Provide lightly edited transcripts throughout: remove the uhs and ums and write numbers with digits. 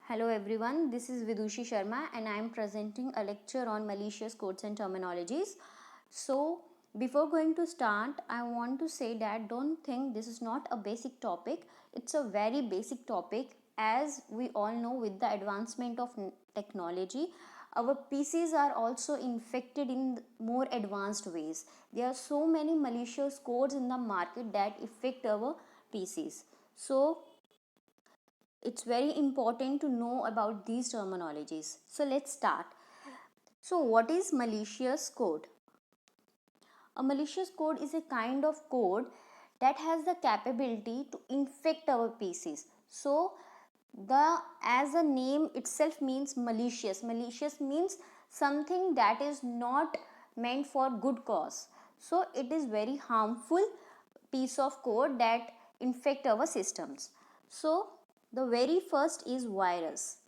Hello everyone, this is Vidushi Sharma and I am presenting a lecture on malicious codes and terminologies. So, before going to start, I want to say that don't think this is not a basic topic. It's a very basic topic, as we all know with the advancement of technology. Our PCs are also infected in more advanced ways. There are so many malicious codes in the market that affect our PCs. So, it's very important to know about these terminologies. So let's start. So what is malicious code? A malicious code is a kind of code that has the capability to infect our PCs. So the as a name itself means malicious. Malicious means something that is not meant for good cause. So it is very harmful piece of code that infect our systems. So the very first is virus.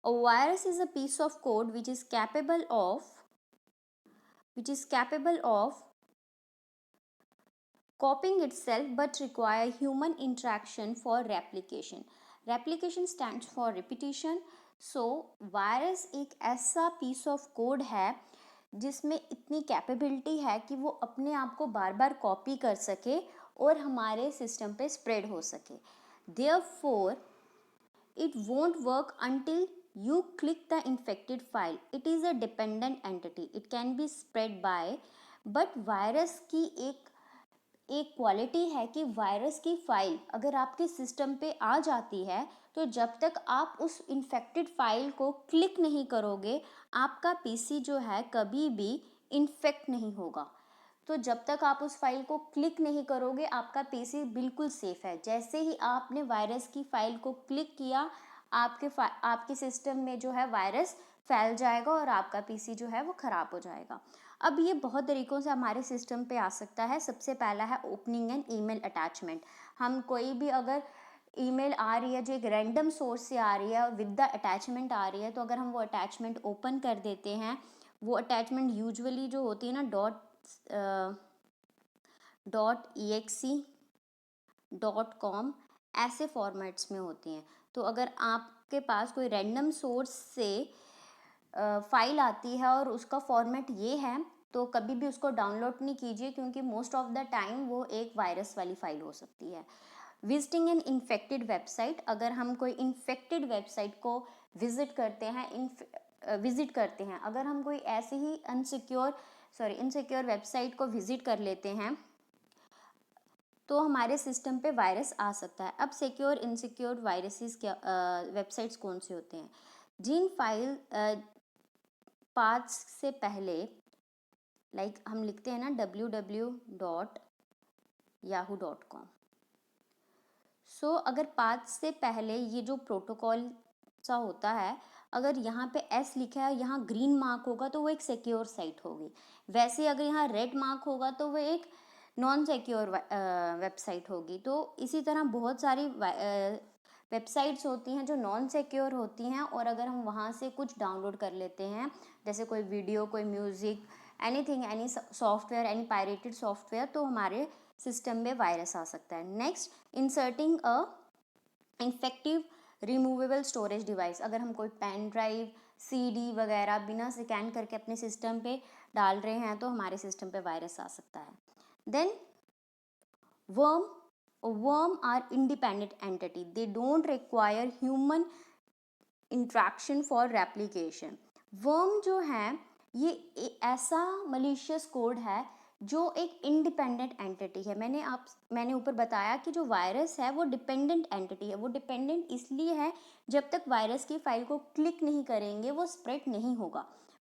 A virus is a piece of code which is capable of copying itself but require human interaction for replication. Replication stands for repetition. So virus एक ऐसा piece of code है जिसमें इतनी capability है कि वो अपने आप को बार बार कॉपी कर सके और हमारे सिस्टम पे स्प्रेड हो सके. Therefore, it won't work until you click the infected file. It is a dependent entity. It can be spread by, but virus की एक क्वालिटी है कि वायरस की फाइल अगर आपके सिस्टम पे आ जाती है तो जब तक आप उस इन्फेक्टेड फाइल को क्लिक नहीं करोगे आपका पीसी जो है कभी भी इन्फेक्ट नहीं होगा. तो जब तक आप उस फाइल को क्लिक नहीं करोगे आपका पीसी बिल्कुल सेफ है. जैसे ही आपने वायरस की फाइल को क्लिक किया आपके सिस्टम में जो है वायरस फैल जाएगा और आपका पीसी जो है वो ख़राब हो जाएगा. अब ये बहुत तरीक़ों से हमारे सिस्टम पे आ सकता है. सबसे पहला है ओपनिंग एंड ईमेल अटैचमेंट. हम कोई भी अगर ईमेल आ रही है जो एक रैंडम सोर्स से आ रही है विद द अटैचमेंट आ रही है तो अगर हम वो अटैचमेंट ओपन कर देते हैं वो अटैचमेंट यूजुअली जो होती है ना .exe .com ऐसे फॉर्मेट्स में होती हैं. तो अगर आपके पास कोई रैंडम सोर्स से फाइल आती है और उसका फॉर्मेट ये है तो कभी भी उसको डाउनलोड नहीं कीजिए क्योंकि मोस्ट ऑफ द टाइम वो एक वायरस वाली फाइल हो सकती है. Visiting an infected website. अगर हम कोई इन्फेक्टेड वेबसाइट को विजिट करते हैं अगर हम कोई ऐसी ही इनसिक्योर वेबसाइट को विजिट कर लेते हैं तो हमारे सिस्टम पे वायरस आ सकता है. अब सिक्योर इनसिक्योर वायरसेस क्या वेबसाइट्स कौन से होते हैं? जिन फाइल पाथ्स से पहले हम लिखते हैं ना www.yahoo.com. सो अगर पाथ से पहले ये जो प्रोटोकॉल सा होता है अगर यहाँ पे एस लिखा है यहाँ ग्रीन मार्क होगा तो वो एक सिक्योर साइट होगी. वैसे अगर यहाँ रेड मार्क होगा तो वो एक नॉन सिक्योर वेबसाइट होगी. तो इसी तरह बहुत सारी वेबसाइट्स होती हैं जो नॉन सिक्योर होती हैं और अगर हम वहाँ से कुछ डाउनलोड कर लेते हैं जैसे कोई वीडियो कोई music anything any software any pirated software तो हमारे सिस्टम में वायरस आ सकता है. नेक्स्ट, इंसर्टिंग अ इन्फेक्टिव रिमूवेबल स्टोरेज डिवाइस. अगर हम कोई पेन ड्राइव सीडी वगैरह बिना स्कैन करके अपने सिस्टम पे डाल रहे हैं तो हमारे सिस्टम पे वायरस आ सकता है. Then worm are independent entity. They don't require human interaction for replication. worm जो है ये ऐसा malicious कोड है जो एक इंडिपेंडेंट एंटिटी है. मैंने ऊपर बताया कि जो वायरस है वो डिपेंडेंट एंटिटी है. वो डिपेंडेंट इसलिए है जब तक वायरस की फाइल को क्लिक नहीं करेंगे वो स्प्रेड नहीं होगा.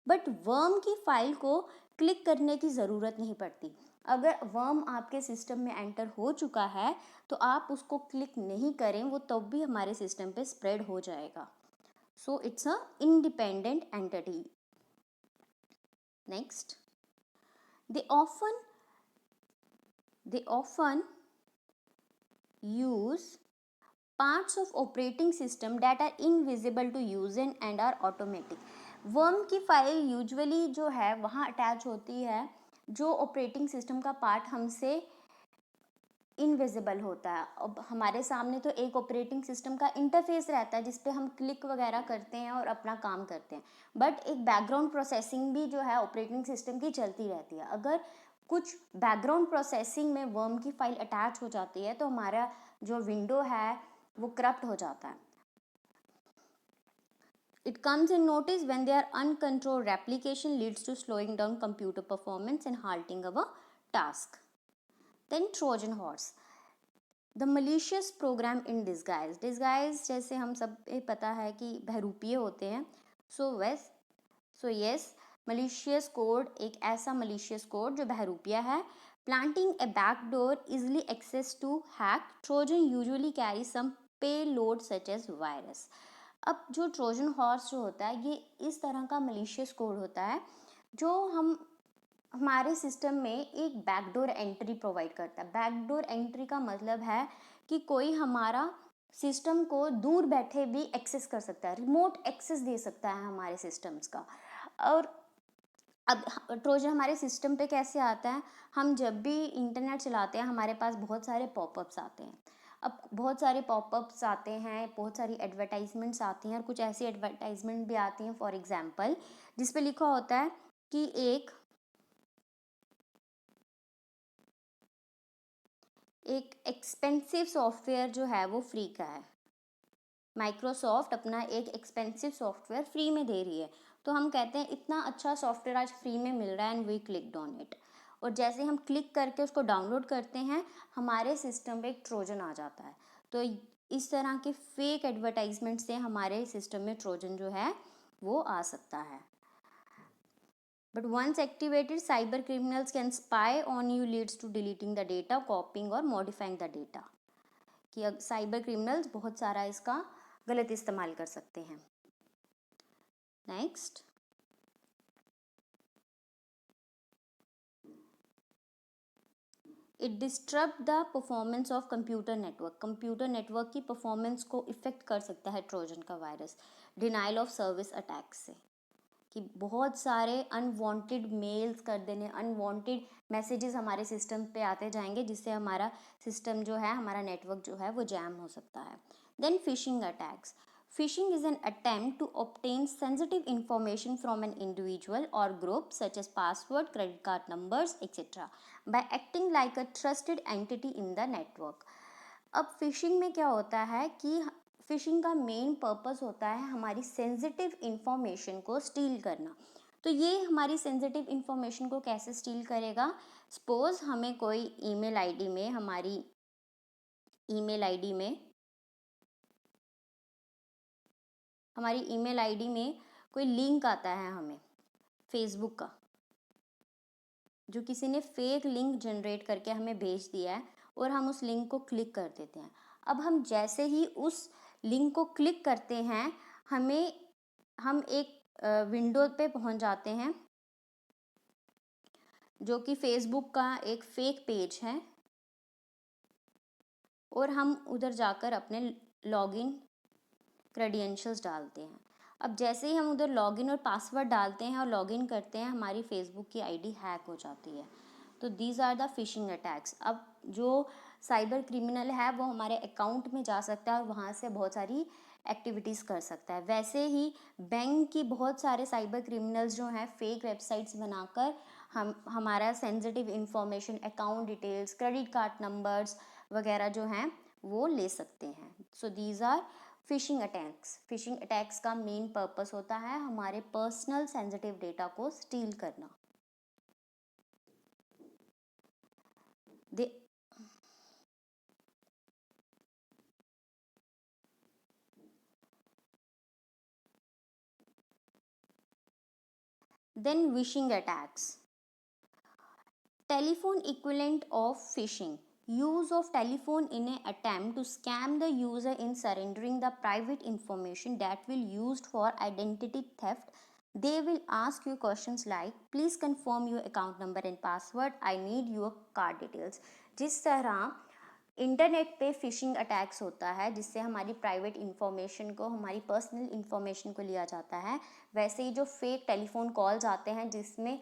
बट वर्म की फाइल को क्लिक करने की ज़रूरत नहीं पड़ती. अगर वर्म आपके सिस्टम में एंटर हो चुका है तो आप उसको क्लिक नहीं करें वो तब भी हमारे सिस्टम पे स्प्रेड हो जाएगा. So it's a independent entity. Next, they often use parts of operating system that are invisible to user and are automatic. Worm की फाइल यूजुअली जो है वहाँ अटैच होती है जो ऑपरेटिंग सिस्टम का पार्ट हमसे इनविजिबल होता है। अब हमारे सामने तो एक ऑपरेटिंग सिस्टम का इंटरफेस रहता है जिस पे हम क्लिक वगैरह करते हैं और अपना काम करते हैं, बट एक बैकग्राउंड प्रोसेसिंग भी जो है ऑपरेटिंग सिस्टम की चलती रहती है। अगर कुछ बैकग्राउंड प्रोसेसिंग में वर्म की फाइल अटैच हो जाती है तो हमारा जो विंडो है वो करप्ट हो जाता है। It comes in notice when their uncontrolled replication leads to slowing down computer performance and halting our task. Then Trojan horse, the malicious program in disguise. Disguise जैसे हम सब पता है कि बहरूपिये होते हैं। सो यस, मलिशियस कोड एक ऐसा मलिशियस कोड जो बहरूपिया है। Planting a backdoor easily access to hack. Trojan usually carry some payload such as virus. अब जो ट्रोजन हॉर्स जो होता है ये इस तरह का मलिशियस कोड होता है जो हमारे सिस्टम में एक बैकडोर एंट्री प्रोवाइड करता है। बैकडोर एंट्री का मतलब है कि कोई हमारा सिस्टम को दूर बैठे भी एक्सेस कर सकता है, रिमोट एक्सेस दे सकता है हमारे सिस्टम्स का। और अब ट्रोजन हमारे सिस्टम पे कैसे आता है, हम जब भी इंटरनेट चलाते हैं हमारे पास बहुत सारे पॉपअप्स आते हैं। अब बहुत सारे पॉपअप्स आते हैं, बहुत सारी एडवर्टाइजमेंट्स आती हैं और कुछ ऐसी एडवर्टाइजमेंट भी आती हैं फॉर एग्जांपल जिस पे लिखा होता है कि एक एक्सपेंसिव सॉफ्टवेयर जो है वो फ्री का है। माइक्रोसॉफ्ट अपना एक एक्सपेंसिव सॉफ्टवेयर फ्री में दे रही है, तो हम कहते हैं इतना अच्छा सॉफ्टवेयर आज फ्री में मिल रहा है and we clicked on it. और जैसे हम क्लिक करके उसको डाउनलोड करते हैं हमारे सिस्टम पे एक ट्रोजन आ जाता है। तो इस तरह के फेक एडवर्टाइजमेंट से हमारे सिस्टम में ट्रोजन जो है वो आ सकता है। But once activated, cyber criminals can spy on you, leads to deleting the data, copying or modifying the data. कि अब साइबर क्रिमिनल्स बहुत सारा इसका गलत इस्तेमाल कर सकते हैं। Next, it disturb the performance of computer network. Computer network की परफॉर्मेंस को इफेक्ट कर सकता है ट्रोजन का virus. Denial of service attack से, कि बहुत सारे अनवांटेड मेल्स कर देने, अनवांटेड मैसेजेस हमारे सिस्टम पे आते जाएंगे जिससे हमारा सिस्टम जो है, हमारा नेटवर्क जो है वो जैम हो सकता है। Then phishing attacks. Phishing is an attempt to obtain sensitive information from an individual or group such as password, credit card numbers, etc. by acting like a trusted entity in the network. अब fishing में क्या होता है कि fishing का main purpose होता है हमारी सेंसिटिव इंफॉर्मेशन को स्टील करना। तो ये हमारी सेंसिटिव इंफॉर्मेशन को कैसे स्टील करेगा, सपोज हमें कोई ईमेल आईडी में हमारी ईमेल आईडी में कोई लिंक आता है हमें फेसबुक का, जो किसी ने फेक लिंक जनरेट करके हमें भेज दिया है और हम उस लिंक को क्लिक कर देते हैं। अब हम जैसे ही उस लिंक को क्लिक करते हैं हम एक विंडो पे पहुंच जाते हैं जो कि फेसबुक का एक फेक पेज है, और हम उधर जाकर अपने लॉगिन क्रेडेंशियल्स डालते हैं। अब जैसे ही हम उधर लॉगिन और पासवर्ड डालते हैं और लॉगिन करते हैं हमारी फेसबुक की आईडी हैक हो जाती है। तो these are the phishing attacks. अब जो साइबर क्रिमिनल है वो हमारे अकाउंट में जा सकता है और वहाँ से बहुत सारी एक्टिविटीज़ कर सकता है। वैसे ही बैंक की बहुत सारे साइबर क्रिमिनल्स जो हैं फेक वेबसाइट्स बनाकर हमारा sensitive information, account details, credit card numbers वगैरह जो हैं वो ले सकते हैं। So these are phishing attacks. Phishing attacks का मेन पर्पस होता है हमारे पर्सनल सेंसिटिव डेटा को स्टील करना। Then wishing attacks. Telephone equivalent of phishing. Use of telephone in an attempt to scam the user in surrendering the private information that will used for identity theft. They will ask you questions like, please confirm your account number and password. I need your card details. जिस तरह internet पे phishing attacks होता है जिससे हमारी private information को, हमारी personal information को लिया जाता है, वैसे ही जो फेक टेलीफोन कॉल्स आते हैं जिसमें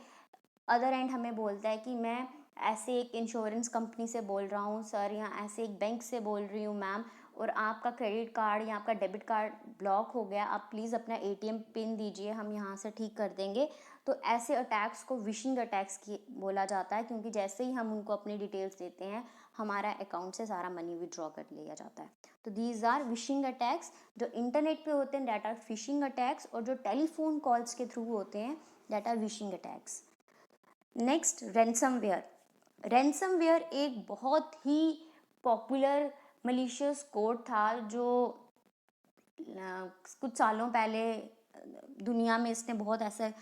अदर एंड हमें बोलता है कि मैं ऐसे एक इंश्योरेंस कंपनी से बोल रहा हूँ सर, या ऐसे एक बैंक से बोल रही हूँ मैम, और आपका क्रेडिट कार्ड या आपका डेबिट कार्ड ब्लॉक हो गया, आप प्लीज़ अपना एटीएम पिन दीजिए, हम यहाँ से ठीक कर देंगे। तो ऐसे अटैक्स को विशिंग अटैक्स की बोला जाता है, क्योंकि जैसे ही हम उनको अपनी डिटेल्स देते हैं, हमारा अकाउंट से सारा मनी विड्रॉ कर लिया जाता है। तो दीज आर विशिंग अटैक्स। जो इंटरनेट पे होते हैं दैट आर फिशिंग अटैक्स, और जो टेलीफोन कॉल्स के थ्रू होते हैं that are vishing attacks. Next, ransomware. Ransomware एक बहुत ही पॉपुलर मलिशियस कोड था जो कुछ सालों पहले दुनिया में इसने बहुत ऐसे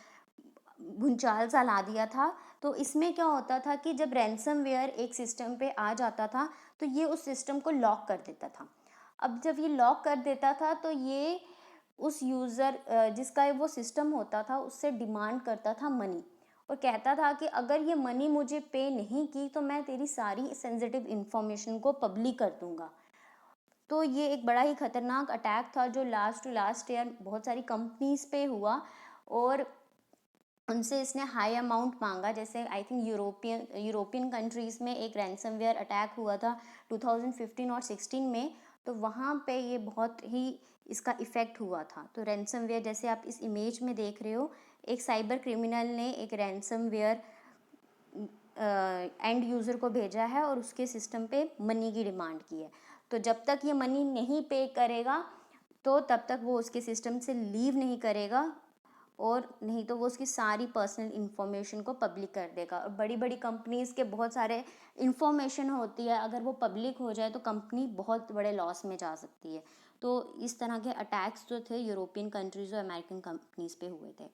भूचाल सा ला दिया था। तो इसमें क्या होता था कि जब रैंसमवेयर एक सिस्टम पे आ जाता था तो ये उस सिस्टम को लॉक कर देता था। अब जब ये लॉक कर देता था तो ये उस यूज़र जिसका वो सिस्टम होता था उससे डिमांड करता था मनी, और कहता था कि अगर ये मनी मुझे पे नहीं की तो मैं तेरी सारी सेंसिटिव इन्फॉर्मेशन को पब्लिक कर दूंगा। तो ये एक बड़ा ही खतरनाक अटैक था जो लास्ट ईयर बहुत सारी कंपनीज पे हुआ, और उनसे इसने हाई अमाउंट मांगा। जैसे आई थिंक यूरोपियन कंट्रीज़ में एक रैंसमवेयर अटैक हुआ था 2015 और 16 में, तो वहाँ पे ये बहुत ही इसका इफ़ेक्ट हुआ था। तो रैंसमवेयर जैसे आप इस इमेज में देख रहे हो, एक साइबर क्रिमिनल ने एक रैंसमवेयर एंड यूज़र को भेजा है और उसके सिस्टम पे मनी की डिमांड की है। तो जब तक ये मनी नहीं पे करेगा तो तब तक वो उसके सिस्टम से लीव नहीं करेगा, और नहीं तो वो उसकी सारी पर्सनल इन्फॉर्मेशन को पब्लिक कर देगा। और बड़ी बड़ी कंपनीज़ के बहुत सारे इन्फॉर्मेशन होती है, अगर वो पब्लिक हो जाए तो कंपनी बहुत बड़े लॉस में जा सकती है। तो इस तरह के अटैक्स जो थे यूरोपियन कंट्रीज़ और अमेरिकन कंपनीज़ पे हुए थे।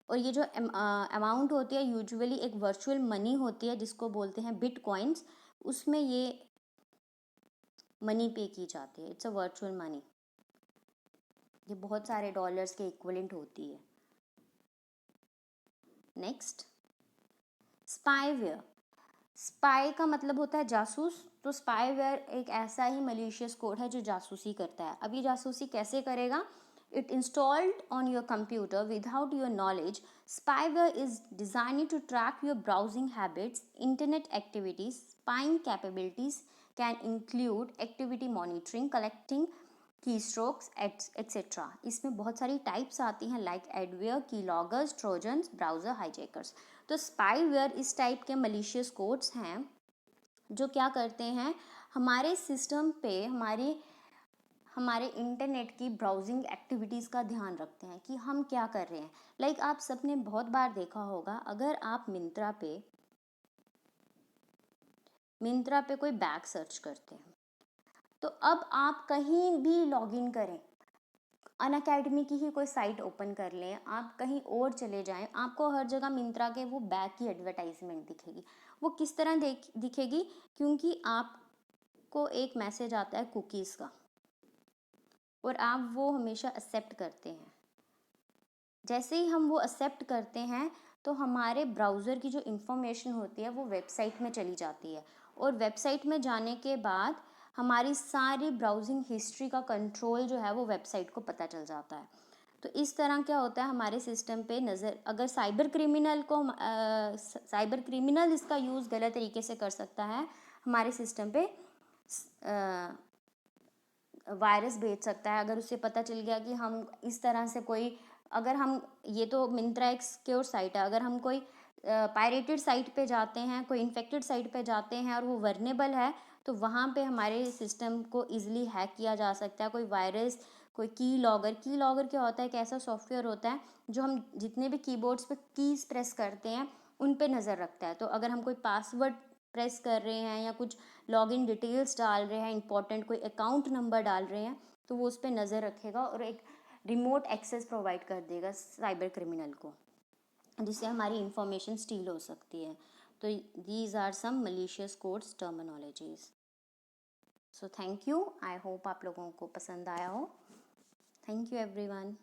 और ये जो अमाउंट होती है यूजुअली एक वर्चुअल मनी होती है जिसको बोलते हैं बिटकॉइंस, उसमें ये मनी पे की जाती है। इट्स अ वर्चुअल मनी, ये बहुत सारे डॉलर्स के इक्विवेलेंट होती है। Next, spyware. स्पाई का मतलब होता है जासूस। तो स्पाईवेयर एक ऐसा ही मलिशियस कोड है जो जासूसी करता है। अब ये जासूसी कैसे करेगा? It installed on your computer without your knowledge. Spyware is designed to track your browsing habits, internet activities. Spying capabilities can include activity monitoring, collecting keystrokes etcetera. इसमें बहुत सारी टाइप्स आती हैं लाइक एडवेयर, की लॉगर्स, ट्रोजन्स, ब्राउज़र हाईजैकर्स। तो spyware इस type के malicious codes हैं जो क्या करते हैं, हमारे सिस्टम पे हमारे इंटरनेट की ब्राउजिंग एक्टिविटीज़ का ध्यान रखते हैं कि हम क्या कर रहे हैं। लाइक आप सबने बहुत बार देखा होगा, अगर आप मिंत्रा पे कोई बैग सर्च करते हैं तो अब आप कहीं भी लॉगिन करें, अनअकैडमी की ही कोई साइट ओपन कर लें, आप कहीं और चले जाएं, आपको हर जगह मिंत्रा के वो बैग की एडवर्टाइजमेंट दिखेगी। वो किस तरह दिखेगी? क्योंकि आपको एक मैसेज आता है कुकीज़ का, और आप वो हमेशा एक्सेप्ट करते हैं। जैसे ही हम वो एक्सेप्ट करते हैं तो हमारे ब्राउज़र की जो इन्फॉर्मेशन होती है वो वेबसाइट में चली जाती है, और वेबसाइट में जाने के बाद हमारी सारी ब्राउजिंग हिस्ट्री का कंट्रोल जो है वो वेबसाइट को पता चल जाता है। तो इस तरह क्या होता है, हमारे सिस्टम पे नज़र, अगर साइबर क्रिमिनल इसका यूज़ गलत तरीके से कर सकता है, हमारे सिस्टम पे वायरस भेज सकता है। अगर उसे पता चल गया कि हम इस तरह से कोई, अगर हम, ये तो मिंत्रा एक सिक्योर साइट है, अगर हम कोई पायरेटेड साइट पे जाते हैं, कोई इन्फेक्टेड साइट पे जाते हैं और वो वर्नेबल है, तो वहाँ पे हमारे सिस्टम को इजीली हैक किया जा सकता है। कोई वायरस, कोई की लॉगर क्या होता है? एक ऐसा सॉफ्टवेयर होता है जो हम जितने भी कीबोर्ड्स पे कीज़ प्रेस करते हैं उन पे नज़र रखता है। तो अगर हम कोई पासवर्ड प्रेस कर रहे हैं या कुछ लॉगिन डिटेल्स डाल रहे हैं, इंपॉर्टेंट कोई अकाउंट नंबर डाल रहे हैं, तो वो उस पर नज़र रखेगा और एक रिमोट एक्सेस प्रोवाइड कर देगा साइबर क्रिमिनल को, जिससे हमारी इंफॉर्मेशन स्टील हो सकती है। तो these are some malicious codes terminologies. So thank you, I hope आप लोगों को पसंद आया हो। Thank you everyone.